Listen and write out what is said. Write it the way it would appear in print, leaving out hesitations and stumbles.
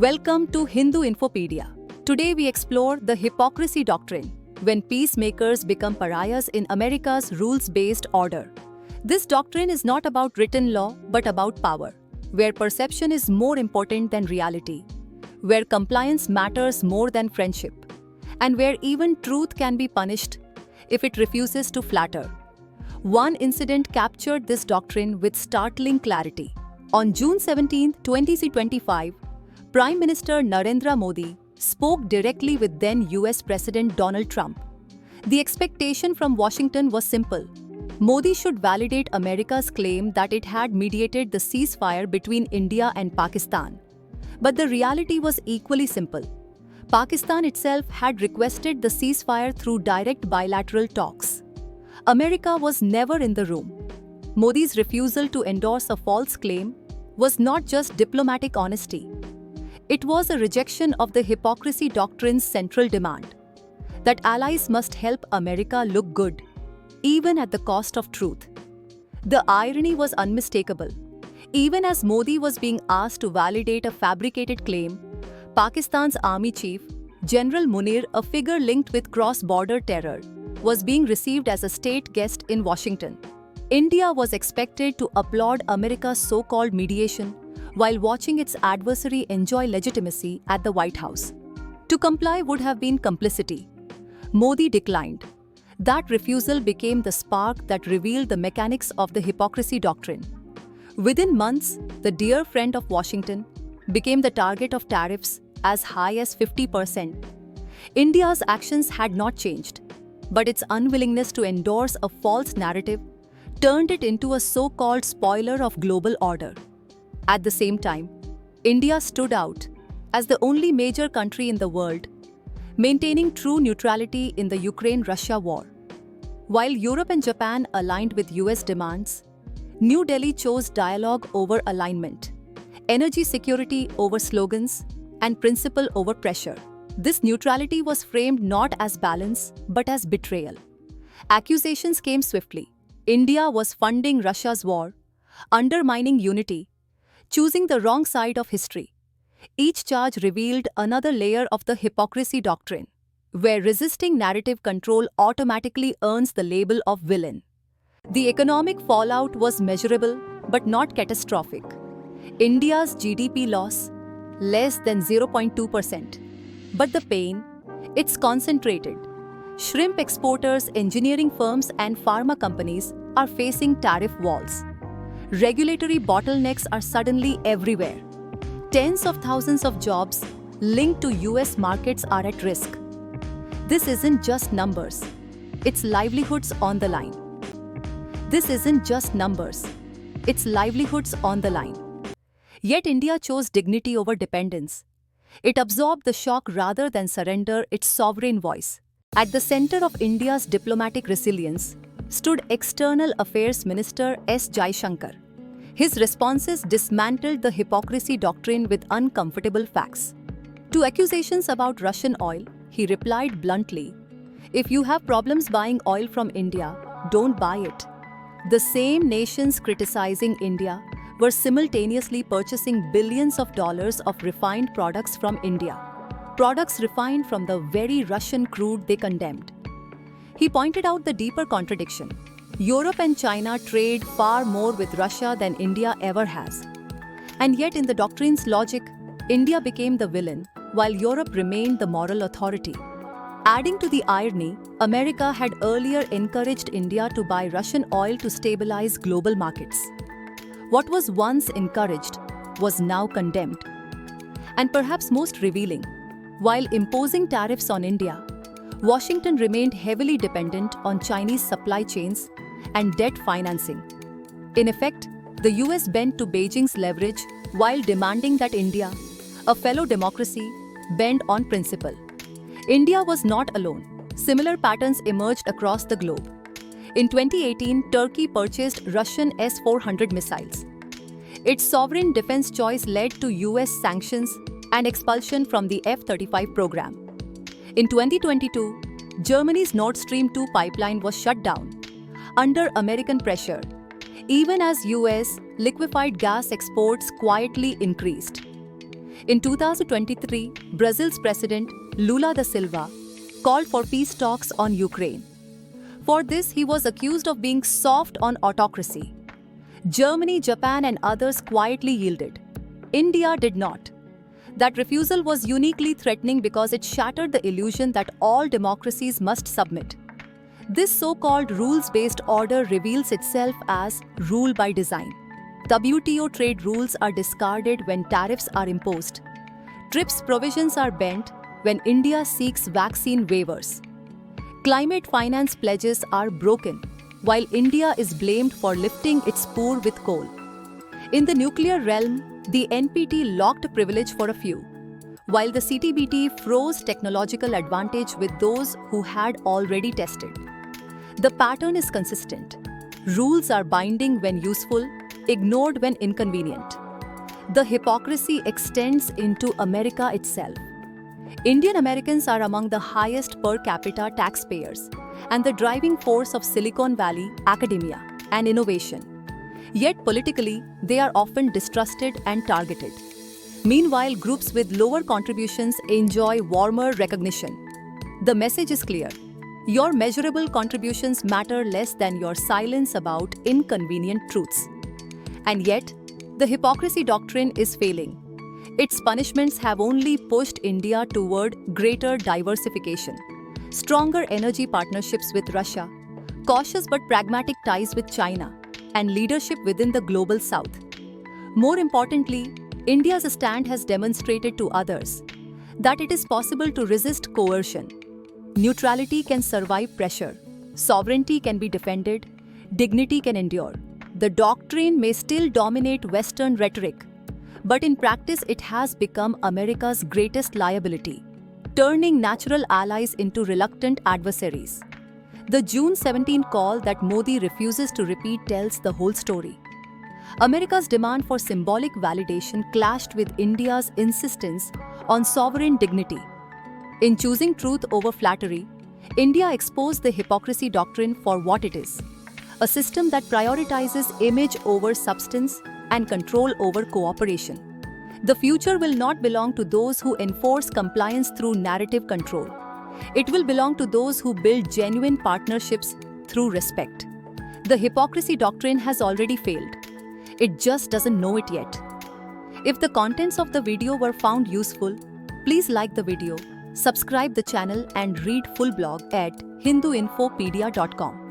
Welcome to Hindu Infopedia. Today we explore the hypocrisy doctrine, when peacemakers become pariahs in America's rules-based order. This doctrine is not about written law but about power, where perception is more important than reality, where compliance matters more than friendship, and where even truth can be punished if it refuses to flatter. One incident captured this doctrine with startling clarity. On June 17, 2025, Prime Minister Narendra Modi spoke directly with then US President Donald Trump. The expectation from Washington was simple. Modi should validate America's claim that it had mediated the ceasefire between India and Pakistan. But the reality was equally simple. Pakistan itself had requested the ceasefire through direct bilateral talks. America was never in the room. Modi's refusal to endorse a false claim was not just diplomatic honesty. It was a rejection of the hypocrisy doctrine's central demand, that allies must help America look good, even at the cost of truth. The irony was unmistakable. Even as Modi was being asked to validate a fabricated claim, Pakistan's army chief, General Munir, a figure linked with cross-border terror, was being received as a state guest in Washington. India was expected to applaud America's so-called mediation while watching its adversary enjoy legitimacy at the White House. To comply would have been complicity. Modi declined. That refusal became the spark that revealed the mechanics of the hypocrisy doctrine. Within months, the dear friend of Washington became the target of tariffs as high as 50%. India's actions had not changed, but its unwillingness to endorse a false narrative turned it into a so-called spoiler of global order. At the same time, India stood out as the only major country in the world, maintaining true neutrality in the Ukraine-Russia war. While Europe and Japan aligned with US demands, New Delhi chose dialogue over alignment, energy security over slogans, and principle over pressure. This neutrality was framed not as balance but as betrayal. Accusations came swiftly. India was funding Russia's war, undermining unity, choosing the wrong side of history. Each charge revealed another layer of the hypocrisy doctrine, where resisting narrative control automatically earns the label of villain. The economic fallout was measurable but not catastrophic. India's GDP loss, less than 0.2%. But the pain, it's concentrated. Shrimp exporters, engineering firms, and pharma companies are facing tariff walls. Regulatory bottlenecks are suddenly everywhere. Tens of thousands of jobs linked to US markets are at risk. This isn't just numbers. It's livelihoods on the line. This isn't just numbers. It's livelihoods on the line. Yet India chose dignity over dependence. It absorbed the shock rather than surrender its sovereign voice. At the center of India's diplomatic resilience stood External Affairs Minister S. Jaishankar. His responses dismantled the hypocrisy doctrine with uncomfortable facts. To accusations about Russian oil, he replied bluntly, "If you have problems buying oil from India, don't buy it." The same nations criticizing India were simultaneously purchasing billions of dollars of refined products from India, products refined from the very Russian crude they condemned. He pointed out the deeper contradiction. Europe and China trade far more with Russia than India ever has. And yet in the doctrine's logic, India became the villain, while Europe remained the moral authority. Adding to the irony, America had earlier encouraged India to buy Russian oil to stabilize global markets. What was once encouraged was now condemned. And perhaps most revealing, while imposing tariffs on India, Washington remained heavily dependent on Chinese supply chains and debt financing. In effect, the US bent to Beijing's leverage while demanding that India, a fellow democracy, bend on principle. India was not alone. Similar patterns emerged across the globe. In 2018, Turkey purchased Russian S-400 missiles. Its sovereign defense choice led to US sanctions and expulsion from the F-35 program. In 2022, Germany's Nord Stream 2 pipeline was shut down under American pressure, even as US liquefied gas exports quietly increased. In 2023, Brazil's president, Lula da Silva, called for peace talks on Ukraine. For this, he was accused of being soft on autocracy. Germany, Japan, and others quietly yielded. India did not. That refusal was uniquely threatening because it shattered the illusion that all democracies must submit. This so-called rules-based order reveals itself as rule by design. WTO trade rules are discarded when tariffs are imposed. TRIPS provisions are bent when India seeks vaccine waivers. Climate finance pledges are broken, while India is blamed for lifting its poor with coal. In the nuclear realm, the NPT locked privilege for a few, while the CTBT froze technological advantage with those who had already tested. The pattern is consistent. Rules are binding when useful, ignored when inconvenient. The hypocrisy extends into America itself. Indian Americans are among the highest per capita taxpayers and the driving force of Silicon Valley, academia, and innovation. Yet politically, they are often distrusted and targeted. Meanwhile, groups with lower contributions enjoy warmer recognition. The message is clear. Your measurable contributions matter less than your silence about inconvenient truths. And yet, the hypocrisy doctrine is failing. Its punishments have only pushed India toward greater diversification, stronger energy partnerships with Russia, cautious but pragmatic ties with China, and leadership within the global south. More importantly, India's stand has demonstrated to others that it is possible to resist coercion. Neutrality can survive pressure, sovereignty can be defended, dignity can endure. The doctrine may still dominate Western rhetoric, but in practice it has become America's greatest liability, turning natural allies into reluctant adversaries. The June 17 call that Modi refuses to repeat tells the whole story. America's demand for symbolic validation clashed with India's insistence on sovereign dignity. In choosing truth over flattery, India exposed the hypocrisy doctrine for what it is: a system that prioritizes image over substance and control over cooperation. The future will not belong to those who enforce compliance through narrative control. It will belong to those who build genuine partnerships through respect. The hypocrisy doctrine has already failed. It just doesn't know it yet. If the contents of the video were found useful, please like the video, subscribe the channel and read full blog at hinduinfopedia.com.